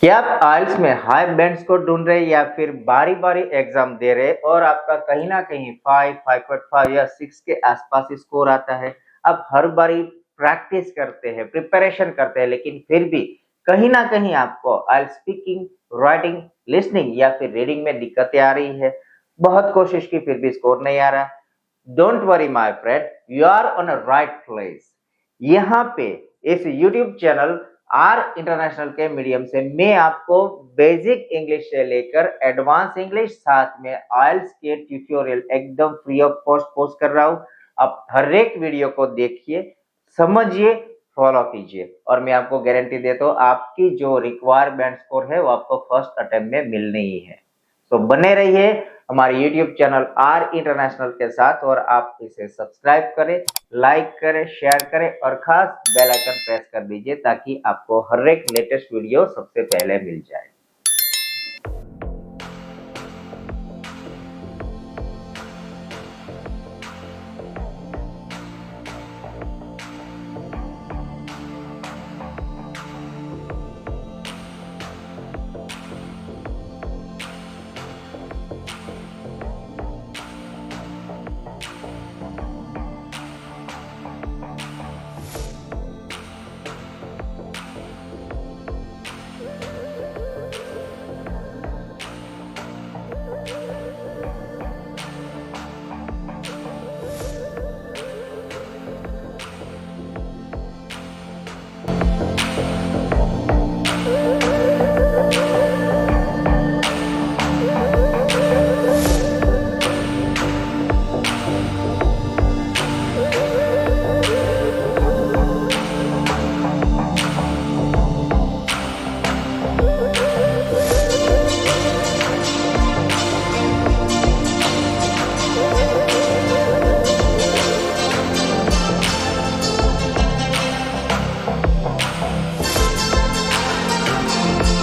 क्या आप आइल्स में हाई बैंड स्कोर ढूंढ रहे हैं या फिर बारी बारी एग्जाम दे रहे और आपका कहीं ना कहीं 5, 5.5 या 6 के आसपास स्कोर आता है। आप हर बारी प्रैक्टिस करते हैं, प्रिपरेशन करते हैं, लेकिन फिर भी कहीं ना कहीं आपको आइल्स स्पीकिंग, राइटिंग, लिसनिंग या फिर रीडिंग में दिक्कतें आ रही है। बहुत कोशिश की फिर भी स्कोर नहीं आ रहा। Don't worry my friend, you are on a right place. यहाँ पे इस यूट्यूब चैनल आर इंटरनेशनल के मीडियम से मैं आपको बेसिक इंग्लिश से लेकर एडवांस इंग्लिश, साथ में आइल्स के ट्यूटोरियल एकदम फ्री ऑफ कॉस्ट पोस्ट कर रहा हूँ। आप हर एक वीडियो को देखिए, समझिए, फॉलो कीजिए और मैं आपको गारंटी देता हूँ आपकी जो रिक्वायरमेंट स्कोर है वो आपको फर्स्ट अटेम्प्ट में मिलनी ही है। तो बने रहिए हमारे YouTube चैनल आर इंटरनेशनल के साथ और आप इसे सब्सक्राइब करें, लाइक करें, शेयर करें और खास बेल आइकन प्रेस कर दीजिए ताकि आपको हर एक लेटेस्ट वीडियो सबसे पहले मिल जाए।